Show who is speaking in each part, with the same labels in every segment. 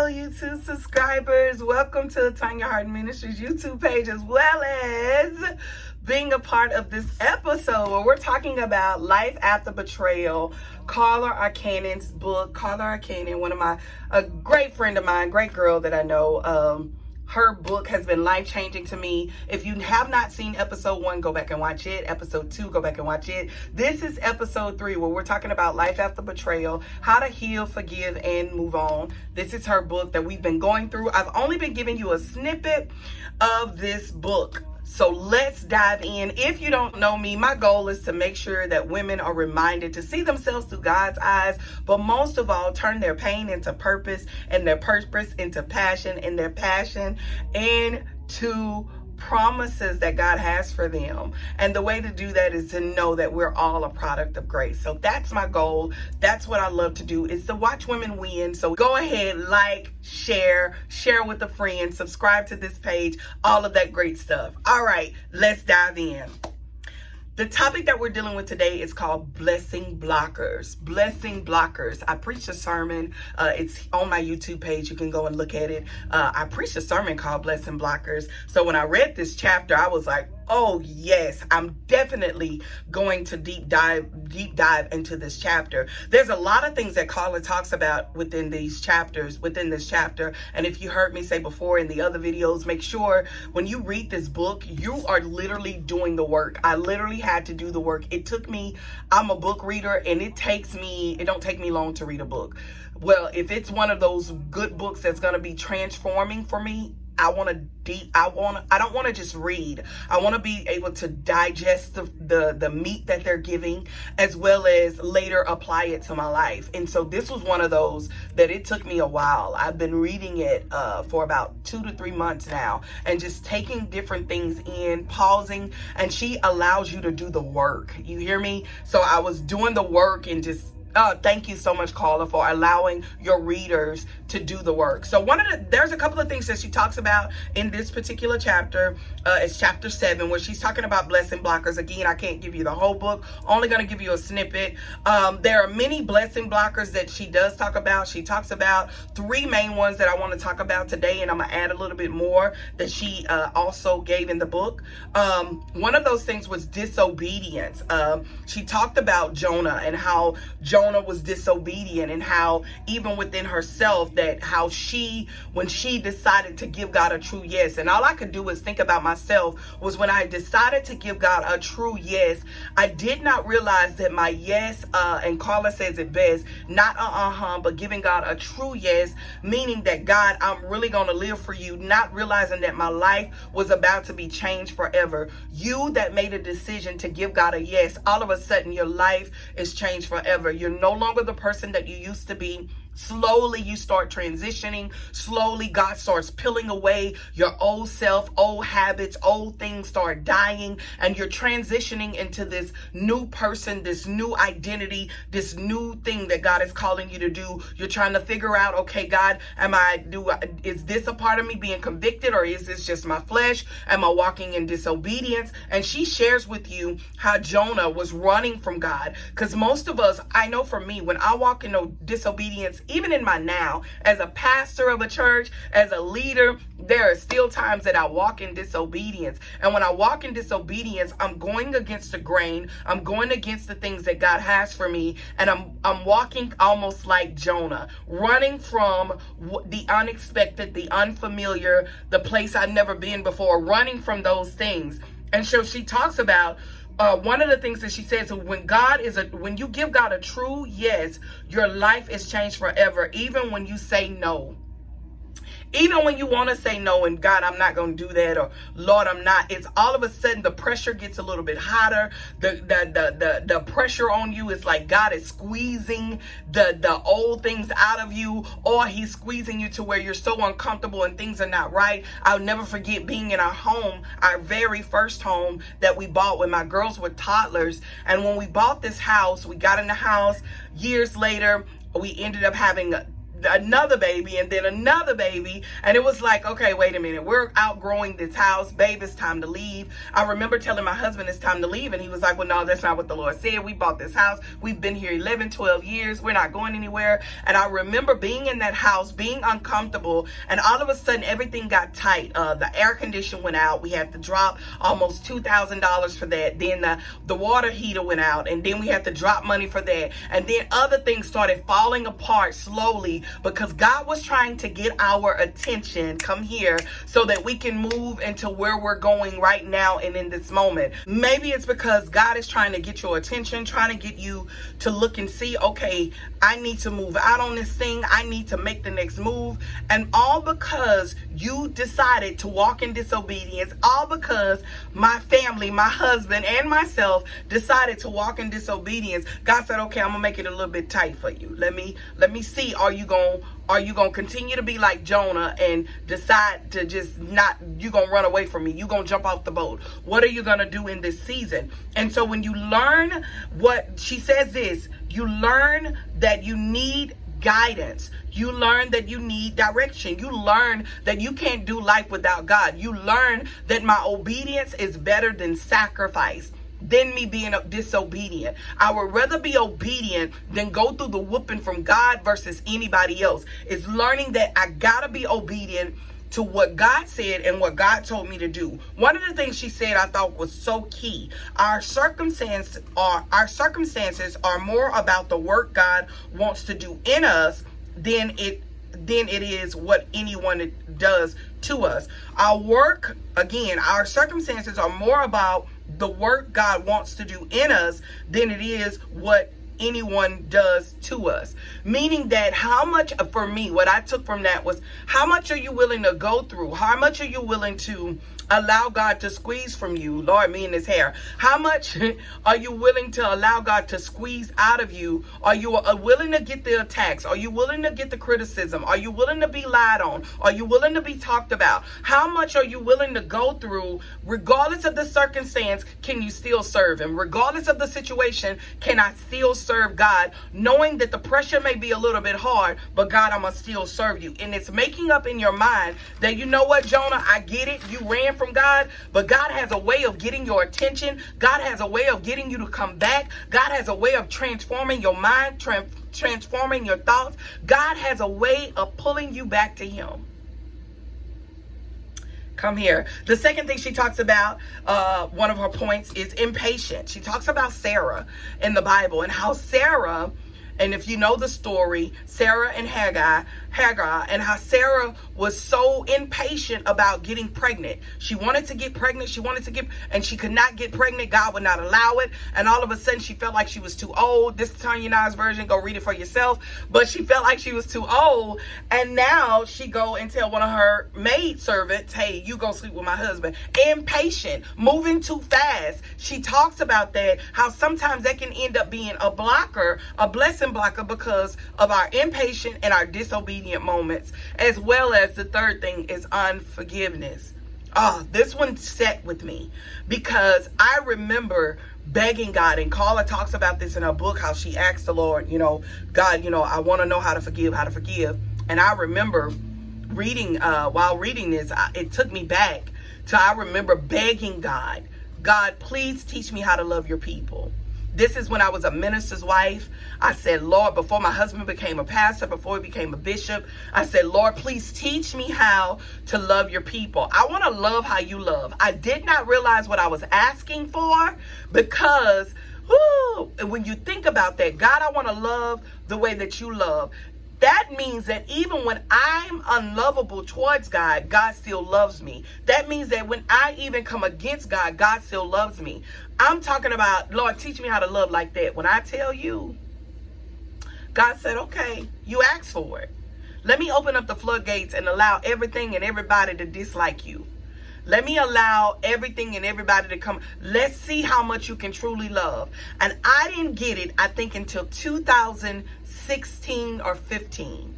Speaker 1: Hello, YouTube subscribers. Welcome to the Tonya Harden Ministries YouTube page, as well as being a part of this episode where we're talking about life after betrayal. Carla Arcanon's book. Carla Arcanon, a great friend of mine, great girl that I know. Her book has been life-changing to me. If you have not seen episode 1, go back and watch it. Episode 2, go back and watch it. This is episode 3, where we're talking about life after betrayal, how to heal, forgive, and move on. This is her book that we've been going through. I've only been giving you a snippet of this book. So let's dive in. If you don't know me, my goal is to make sure that women are reminded to see themselves through God's eyes, but most of all, turn their pain into purpose, and their purpose into passion, and their passion into promises that God has for them. And the way to do that is to know that we're all a product of grace. So that's my goal. That's what I love to do, is to watch women win. So go ahead, like, share with a friend, subscribe to this page, all of that great stuff. All right, let's dive in. The topic that we're dealing with today is called blessing blockers. Blessing blockers. I preached a sermon. It's on my YouTube page. You can go and look at it. I preached a sermon called Blessing Blockers. So when I read this chapter, I was like, oh yes, I'm definitely going to deep dive into this chapter. There's a lot of things that Carla talks about within this chapter. And if you heard me say before in the other videos, make sure when you read this book, you are literally doing the work. I literally had to do the work. I'm a book reader, and it don't take me long to read a book. Well, if it's one of those good books that's going to be transforming for me, I don't want to just read. I want to be able to digest the meat that they're giving, as well as later apply it to my life. And so this was one of those that it took me a while. I've been reading it for about 2 to 3 months now, and just taking different things in, pausing, and she allows you to do the work. You hear me? So I was doing the work and just thank you so much, Carla, for allowing your readers to do the work. So there's a couple of things that she talks about in this particular chapter. It's chapter 7, where she's talking about blessing blockers. Again, I can't give you the whole book, only going to give you a snippet. There are many blessing blockers that she does talk about. She talks about 3 main ones that I want to talk about today, and I'm going to add a little bit more that she also gave in the book. One of those things was disobedience. She talked about Jonah, and how Jonah was disobedient, and how even within herself, that how when she decided to give God a true yes, and all I could do is think about myself, was when I decided to give God a true yes, I did not realize that my yes, and Carla says it best, not but giving God a true yes, meaning that God, I'm really going to live for you, not realizing that my life was about to be changed forever. You that made a decision to give God a yes, all of a sudden your life is changed forever. You're no longer the person that you used to be. Slowly you start transitioning. Slowly God starts peeling away your old self, old habits, old things start dying, and you're transitioning into this new person, this new identity, this new thing that God is calling you to do. You're trying to figure out, okay, God, is this a part of me being convicted, or is this just my flesh? Am I walking in disobedience? And she shares with you how Jonah was running from God. Because most of us, I know for me, when I walk in disobedience, even in my now, as a pastor of a church, as a leader, there are still times that I walk in disobedience. And when I walk in disobedience, I'm going against the grain. I'm going against the things that God has for me. And I'm walking almost like Jonah, running from the unexpected, the unfamiliar, the place I've never been before, running from those things. And so she talks about one of the things that she says, when you give God a true yes, your life is changed forever, even when you say no. Even when you want to say no, and God, I'm not going to do that, or Lord, I'm not, it's all of a sudden the pressure gets a little bit hotter. The pressure on you is like God is squeezing the old things out of you, or he's squeezing you to where you're so uncomfortable and things are not right. I'll never forget being in our home, our very first home that we bought when my girls were toddlers. And when we bought this house, we got in the house years later, we ended up having another baby, and then another baby. And it was like, okay, wait a minute, we're outgrowing this house, babe, it's time to leave. I remember telling my husband it's time to leave, and he was like, well, no, that's not what the Lord said. We bought this house, we've been here 11, 12 years, we're not going anywhere. And I remember being in that house, being uncomfortable, and all of a sudden everything got tight. The air conditioner went out, we had to drop almost $2,000 for that. Then the water heater went out, and then we had to drop money for that. And then other things started falling apart slowly, because God was trying to get our attention, come here, so that we can move into where we're going right now and in this moment. Maybe it's because God is trying to get your attention, trying to get you to look and see, okay, I need to move out on this thing. I need to make the next move. And all because you decided to walk in disobedience, all because my family, my husband, and myself decided to walk in disobedience, God said, okay, I'm gonna make it a little bit tight for you. Let me see, are you gonna continue to be like Jonah and decide to just not, you gonna run away from me, you gonna jump off the boat? What are you gonna do in this season? And so when you learn what she says, this, you learn that you need guidance, you learn that you need direction, you learn that you can't do life without God, you learn that my obedience is better than sacrifice, than me being disobedient. I would rather be obedient than go through the whooping from God versus anybody else. It's learning that I gotta be obedient to what God said and what God told me to do. One of the things she said I thought was so key. Our circumstances are more about the work God wants to do in us than it is what anyone does to us. Our work, again, our circumstances are more about the work God wants to do in us than it is what anyone does to us. Meaning that how much, for me, what I took from that was, how much are you willing to go through? How much are you willing to allow God to squeeze from you? Lord, me and his hair. How much are you willing to allow God to squeeze out of you? Are you willing to get the attacks? Are you willing to get the criticism? Are you willing to be lied on? Are you willing to be talked about? How much are you willing to go through? Regardless of the circumstance, can you still serve him? Regardless of the situation, can I still serve God? Knowing that the pressure may be a little bit hard, but God, I'm gonna still serve you. And it's making up in your mind that, you know what, Jonah, I get it. You ran from God, but God has a way of getting your attention. God has a way of getting you to come back. God has a way of transforming your mind, transforming your thoughts. God has a way of pulling you back to him. Come here. The second thing she talks about, one of her points, is impatient. She talks about Sarah in the Bible and how Sarah, and if you know the story, Sarah and Hagar, and how Sarah was so impatient about getting pregnant. She wanted to get pregnant. And she could not get pregnant. God would not allow it. And all of a sudden she felt like she was too old. This is Tonya Harden's version. Go read it for yourself. But she felt like she was too old. And now she go and tell one of her maid servants, hey, you go sleep with my husband. Impatient, moving too fast. She talks about that, how sometimes that can end up being a blocker, a blessing blocker, because of our impatient and our disobedient moments. As well as the third thing is unforgiveness. This one sat with me, because I remember begging God, and Carla talks about this in her book, how she asked the Lord, God, I want to know how to forgive. And I remember reading, while reading this, it took me back to, I remember begging God, please teach me how to love your people. This is when I was a minister's wife. I said, Lord, before my husband became a pastor, before he became a bishop, I said, Lord, please teach me how to love your people. I want to love how you love. I did not realize what I was asking for, because when you think about that, God, I want to love the way that you love. That means that even when I'm unlovable towards God, God still loves me. That means that when I even come against God, God still loves me. I'm talking about, Lord, teach me how to love like that. When I tell you, God said, okay, you asked for it. Let me open up the floodgates and allow everything and everybody to dislike you. Let me allow everything and everybody to come. Let's see how much you can truly love. And I didn't get it, I think, until 2016 or 15.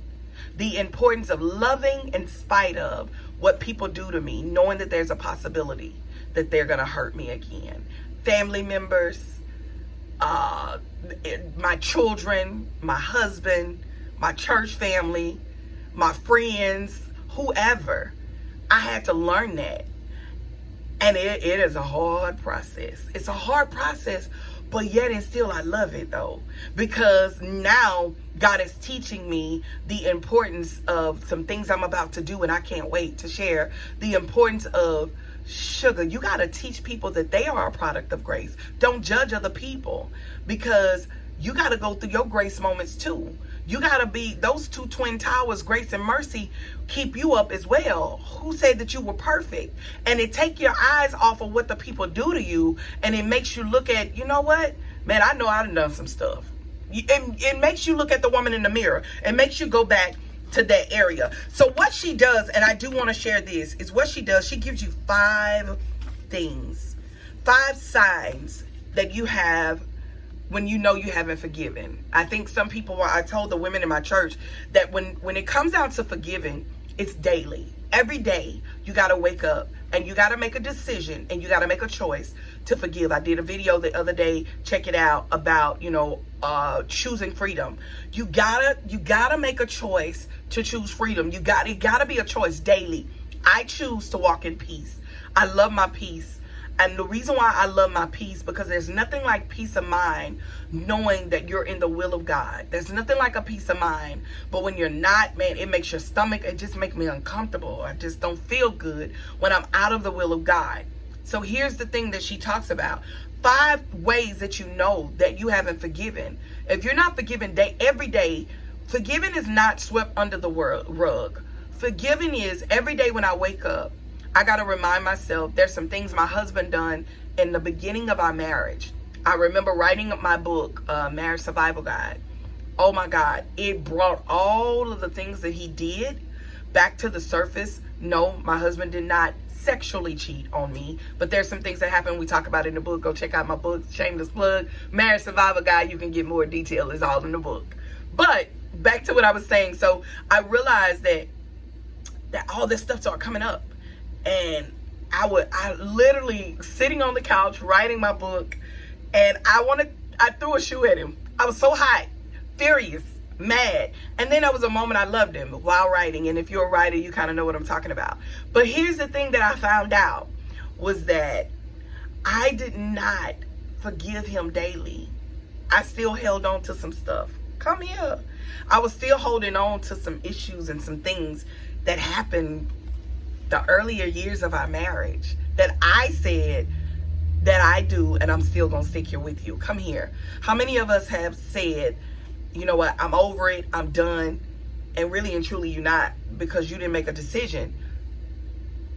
Speaker 1: The importance of loving in spite of what people do to me, knowing that there's a possibility that they're going to hurt me again. Family members, my children, my husband, my church family, my friends, whoever. I had to learn that. And it is a hard process. It's a hard process, but yet and still I love it though. Because now God is teaching me the importance of some things I'm about to do, and I can't wait to share the importance of sugar. You got to teach people that they are a product of grace. Don't judge other people, because you got to go through your grace moments too. You got to be, those two twin towers, grace and mercy, keep you up as well. Who said that you were perfect? And it take your eyes off of what the people do to you, and it makes you look at, you know what? Man, I know I've done some stuff. It makes you look at the woman in the mirror. It makes you go back to that area. So what she does, and I do want to share this, is what she does. She gives you 5 things, 5 signs that you have when you know you haven't forgiven. I think some people, I told the women in my church that when it comes down to forgiving, it's daily. Every day you got to wake up and you got to make a decision and you got to make a choice to forgive. I did a video the other day, check it out, about, choosing freedom. You gotta make a choice to choose freedom. It gotta be a choice daily. I choose to walk in peace. I love my peace. And the reason why I love my peace, because there's nothing like peace of mind knowing that you're in the will of God. There's nothing like a peace of mind. But when you're not, man, it makes your stomach, it just makes me uncomfortable. I just don't feel good when I'm out of the will of God. So here's the thing that she talks about. 5 ways that you know that you haven't forgiven. If you're not forgiven every day, forgiving is not swept under the rug. Forgiving is every day when I wake up, I got to remind myself there's some things my husband done in the beginning of our marriage. I remember writing up my book, Marriage Survival Guide. Oh my God, it brought all of the things that he did back to the surface. No, my husband did not sexually cheat on me, but there's some things that happen. We talk about in the book. Go check out my book, shameless plug, Marriage Survival Guide. You can get more detail. It's all in the book. But back to what I was saying. So I realized that all this stuff started coming up. And I literally sitting on the couch writing my book, and I threw a shoe at him. I was so hot, furious, mad. And then there was a moment I loved him while writing. And if you're a writer, you kind of know what I'm talking about. But here's the thing that I found out was that I did not forgive him daily. I still held on to some stuff. Come here. I was still holding on to some issues and some things that happened the earlier years of our marriage that I said that I do, and I'm still gonna stick here with you. Come here. How many of us have said, you know what, I'm over it, I'm done, and really and truly you're not, because you didn't make a decision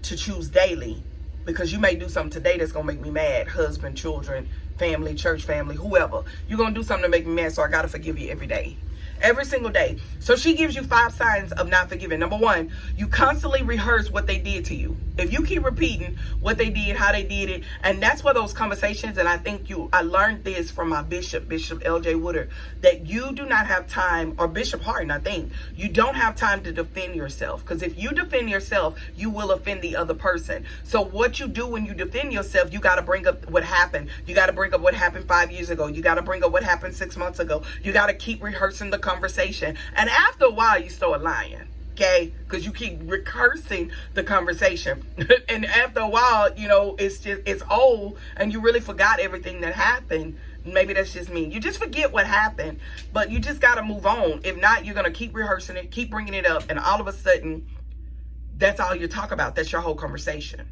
Speaker 1: to choose daily, because you may do something today that's gonna make me mad. Husband, children, family, church family, whoever. You're gonna do something to make me mad, so I gotta forgive you every day. Every single day. So she gives you 5 signs of not forgiving. Number 1, you constantly rehearse what they did to you. If you keep repeating what they did, how they did it, and that's where those conversations, and I think I learned this from my Bishop L.J. Woodard, that you do not have time, or Bishop Harden, I think, you don't have time to defend yourself. Because if you defend yourself, you will offend the other person. So what you do when you defend yourself, you got to bring up what happened. You got to bring up what happened 5 years ago. You got to bring up what happened 6 months ago. You got to keep rehearsing the conversation. And after a while, you start lying. Okay, because you keep rehearsing the conversation. And after a while, it's old and you really forgot everything that happened. Maybe that's just me. You just forget what happened, but you just got to move on. If not, you're going to keep rehearsing it, keep bringing it up, and all of a sudden, that's all you talk about. That's your whole conversation.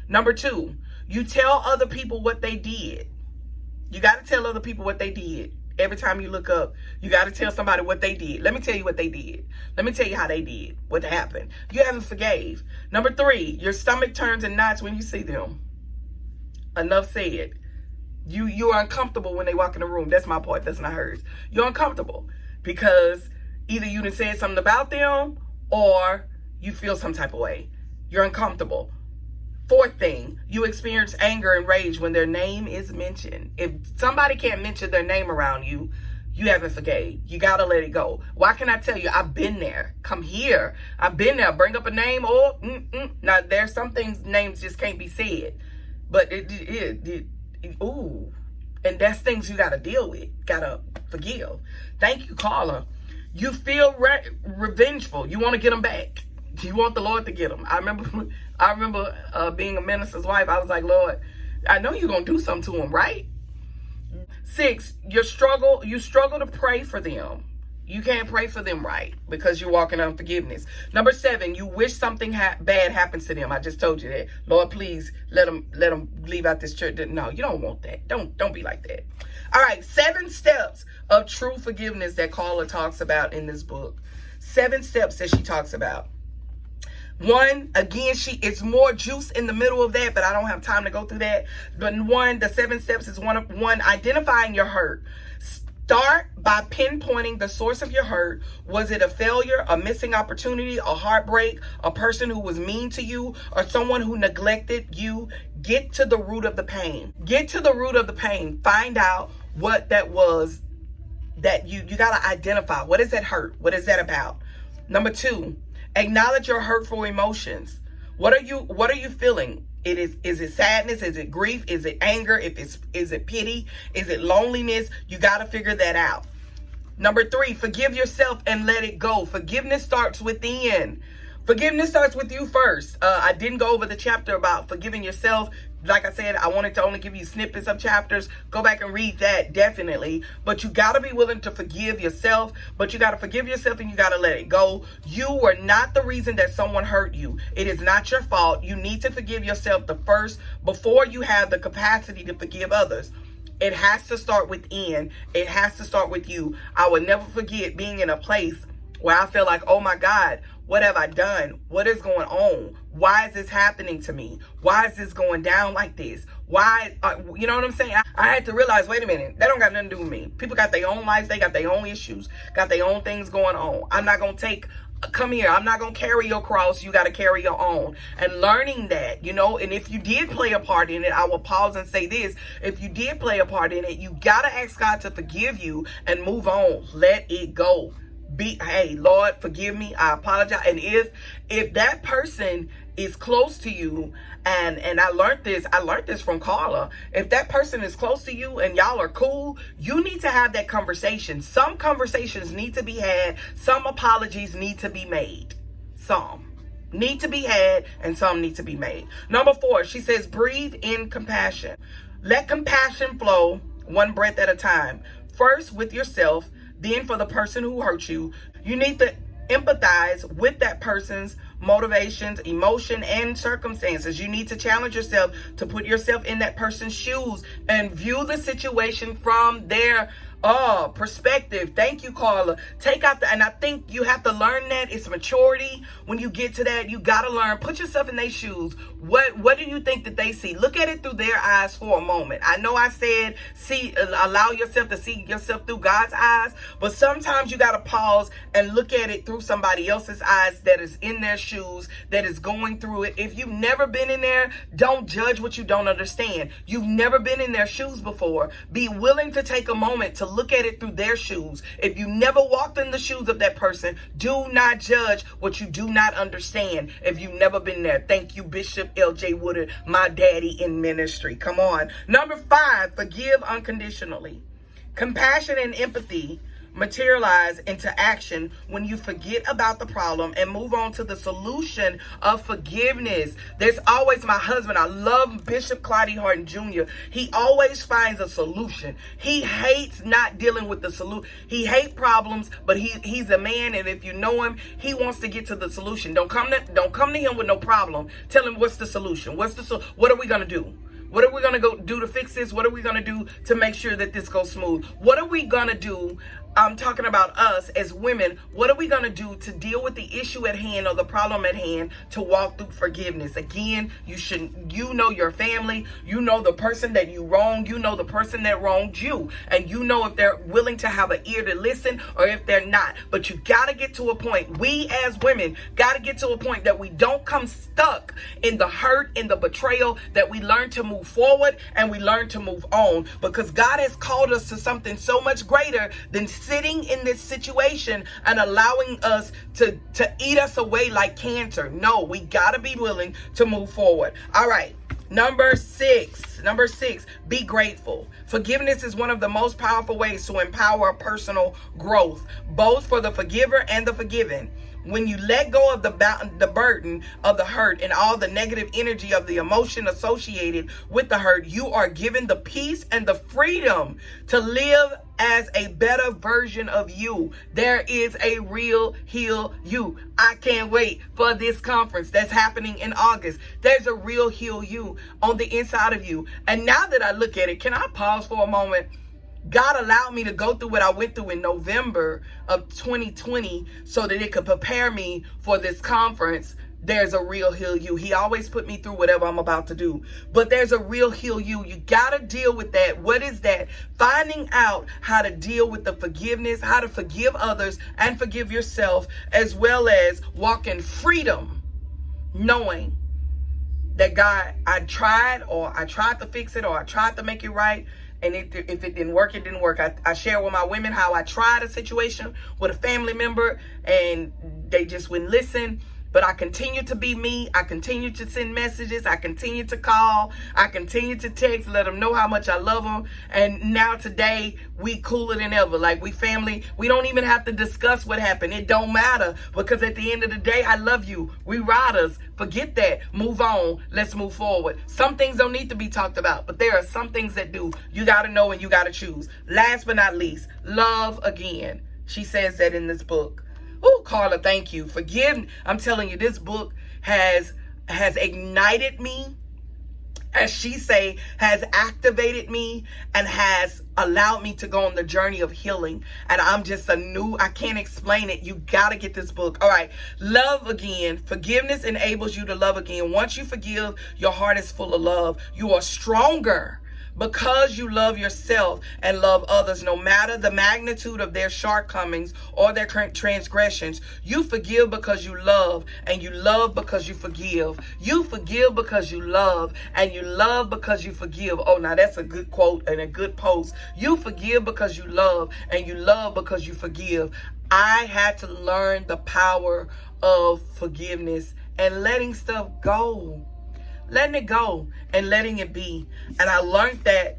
Speaker 1: Number 2, you tell other people what they did. You got to tell other people what they did. Every time you look up, you got to tell somebody what they did. Let me tell you what they did. Let me tell you how they did, what happened. You haven't forgave. Number 3, your stomach turns in knots when you see them. Enough said. You're uncomfortable when they walk in the room. That's my part. That's not hers. You're uncomfortable because either you done said something about them or you feel some type of way. You're uncomfortable. 4th thing, you experience anger and rage when their name is mentioned. If somebody can't mention their name around you, you haven't forgave. You got to let it go. Why can I tell you? I've been there. Come here. I've been there. Bring up a name. Now, there's some things, names just can't be said. But and that's things you got to deal with. Got to forgive. Thank you, Carla. You feel revengeful. You want to get them back. You want the Lord to get them. I remember being a minister's wife. I was like, Lord, I know you're going to do something to them, right? 6, you struggle to pray for them. You can't pray for them right because you're walking on forgiveness. Number 7, you wish something bad happens to them. I just told you that. Lord, please let them leave out this church. No, you don't want that. Don't be like that. All right, 7 steps of true forgiveness that Carla talks about in this book. 7 steps that she talks about. 1, again, it's more juice in the middle of that, but I don't have time to go through that. But the 7 steps is one, identifying your hurt. Start by pinpointing the source of your hurt. Was it a failure, a missing opportunity, a heartbreak, a person who was mean to you, or someone who neglected you? Get to the root of the pain. Get to the root of the pain. Find out what that was that you got to identify. What is that hurt? What is that about? Number 2, acknowledge your hurtful emotions. What are you feeling? Is it sadness? Is it grief? Is it anger? Is it pity? Is it loneliness? You got to figure that out. Number 3, forgive yourself and let it go. Forgiveness starts within. Forgiveness starts with you first. I didn't go over the chapter about forgiving yourself. Like I said, I wanted to only give you snippets of chapters. Go back and read that, definitely. But you got to be willing to forgive yourself. But you got to forgive yourself and you got to let it go. You were not the reason that someone hurt you. It is not your fault. You need to forgive yourself before you have the capacity to forgive others. It has to start within. It has to start with you. I will never forget being in a place where I feel like, oh my God, what have I done? What is going on? Why is this happening to me? Why is this going down like this? Why, you know what I'm saying? I had to realize, wait a minute, that don't got nothing to do with me. People got their own lives. They got their own issues, got their own things going on. I'm not going to come here. I'm not going to carry your cross. You got to carry your own. And learning that, and if you did play a part in it, I will pause and say this. If you did play a part in it, you got to ask God to forgive you and move on. Let it go. Hey, Lord, forgive me. I apologize. And if that person is close to you, and I learned this from Carla. If that person is close to you and y'all are cool, you need to have that conversation. Some conversations need to be had. Some apologies need to be made. Some need to be had and some need to be made. Number 4, she says, breathe in compassion. Let compassion flow one breath at a time. First with yourself, then for the person who hurt you. You need to empathize with that person's motivations, emotion, and circumstances. You need to challenge yourself to put yourself in that person's shoes and view the situation from their perspective. Thank you, Carla. And I think you have to learn that. It's maturity. When you get to that, you got to learn. Put yourself in their shoes. What do you think that they see? Look at it through their eyes for a moment. I know I said, allow yourself to see yourself through God's eyes, but sometimes you got to pause and look at it through somebody else's eyes that is in their shoes, that is going through it. If you've never been in there, don't judge what you don't understand. You've never been in their shoes before. Be willing to take a moment to look at it through their shoes. If you never walked in the shoes of that person, do not judge what you do not understand if you've never been there. Thank you, Bishop L.J. Woodard, my daddy in ministry. Come on. Number 5, forgive unconditionally. Compassion and empathy materialize into action when you forget about the problem and move on to the solution of forgiveness. There's always my husband. I love Bishop Clyde Harden Jr. He always finds a solution. He hates not dealing with the solution. He hates problems, but he's a man, and if you know him, he wants to get to the solution. Don't come to him with no problem. Tell him what's the solution. What are we gonna do? What are we going to go do to fix this? What are we going to do to make sure that this goes smooth? What are we going to do? I'm talking about us as women. What are we going to do to deal with the issue at hand or the problem at hand to walk through forgiveness? Again, you know your family. You know the person that you wronged. You know the person that wronged you. And you know if they're willing to have an ear to listen or if they're not. But you got to get to a point. We as women got to get to a point that we don't come stuck in the hurt, in the betrayal, that we learn to move forward and we learn to move on, because God has called us to something so much greater than sitting in this situation and allowing us to eat us away like cancer. No, we got to be willing to move forward. All right. Number six, be grateful. Forgiveness is one of the most powerful ways to empower personal growth, both for the forgiver and the forgiven. When you let go of the burden of the hurt and all the negative energy of the emotion associated with the hurt, you are given the peace and the freedom to live as a better version of you. There is a real heal you. I can't wait for this conference that's happening in August. There's a real heal you on the inside of you. And now that I look at it, can I pause for a moment? God allowed me to go through what I went through in November of 2020 so that it could prepare me for this conference. There's a real heal you. He always put me through whatever I'm about to do. But there's a real heal you. You got to deal with that. What is that? Finding out how to deal with the forgiveness, how to forgive others and forgive yourself, as well as walk in freedom, knowing that God, I tried to fix it, or I tried to make it right. And if it didn't work, it didn't work. I share with my women how I tried a situation with a family member and they just wouldn't listen. But I continue to be me. I continue to send messages. I continue to call. I continue to text, let them know how much I love them. And now today, we cooler than ever. Like, we family. We don't even have to discuss what happened. It don't matter. Because at the end of the day, I love you. We riders. Forget that. Move on. Let's move forward. Some things don't need to be talked about. But there are some things that do. You got to know and you got to choose. Last but not least, love again. She says that in this book. Oh, Carla, thank you. I'm telling you, this book has ignited me, as she say, has activated me and has allowed me to go on the journey of healing. And I'm just I can't explain it. You got to get this book. All right. Love again. Forgiveness enables you to love again. Once you forgive, your heart is full of love. You are stronger because you love yourself and love others, no matter the magnitude of their shortcomings or their transgressions. You forgive because you love, and you love because you forgive. You forgive because you love, and you love because you forgive. Oh, now that's a good quote and a good post. You forgive because you love, and you love because you forgive. I had to learn the power of forgiveness and letting stuff go. Letting it go and letting it be. And I learned that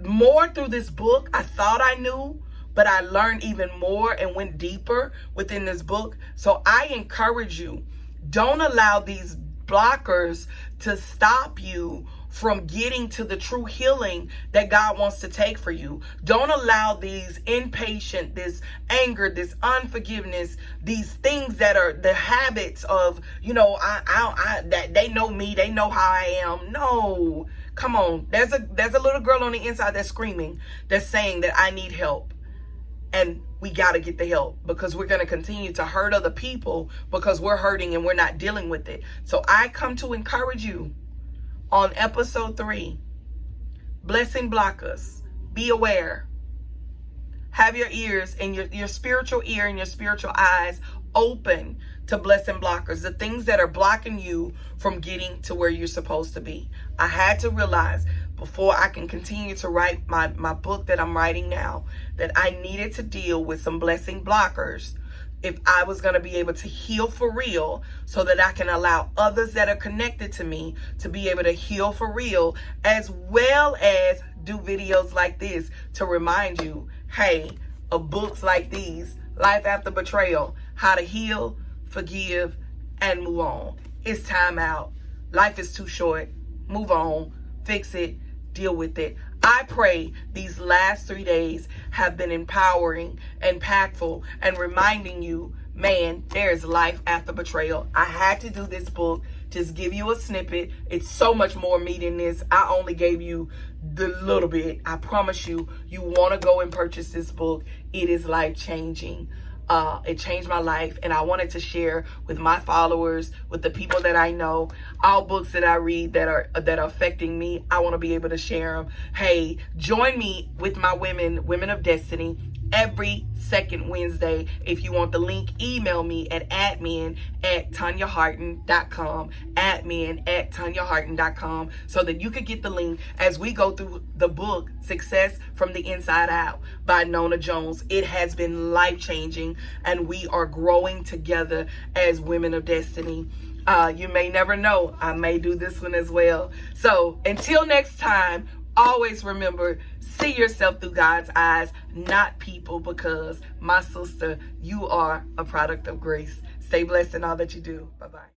Speaker 1: more through this book. I thought I knew, but I learned even more and went deeper within this book. So I encourage you, don't allow these blockers to stop you from getting to the true healing that God wants to take for you. Don't allow these impatient, this anger, this unforgiveness, these things that are the habits of, that they know me, they know how I am. No, come on. There's a little girl on the inside that's screaming, that's saying that I need help. And we got to get the help, because we're going to continue to hurt other people because we're hurting and we're not dealing with it. So I come to encourage you on episode 3, blessing blockers. Be aware. Have your ears and your spiritual ear and your spiritual eyes open to blessing blockers, the things that are blocking you from getting to where you're supposed to be. I had to realize before I can continue to write my book that I'm writing now, that I needed to deal with some blessing blockers if I was going to be able to heal for real, so that I can allow others that are connected to me to be able to heal for real, as well as do videos like this to remind you, hey, of books like these, Life After Betrayal, how to heal, forgive, and move on. It's time out. Life is too short. Move on. Fix it. Deal with it. I pray these last 3 days have been empowering, impactful, and reminding you, man, there's life after betrayal. I had to do this book, just give you a snippet. It's so much more meat in this. I only gave you the little bit. I promise you, you want to go and purchase this book. It is life-changing. It changed my life, and I wanted to share with my followers, with the people that I know, all books that I read that are affecting me. I want to be able to share them. Hey, join me with my women of destiny, every second Wednesday. If you want the link, email me at admin@TonyaHarden.com, admin@TonyaHarden.com, so that you could get the link as we go through the book, Success from the Inside Out by Nona Jones. It has been life-changing, and we are growing together as women of destiny. You may never know. I may do this one as well. So until next time, always remember, see yourself through God's eyes, not people, because my sister, you are a product of grace. Stay blessed in all that you do. Bye-bye.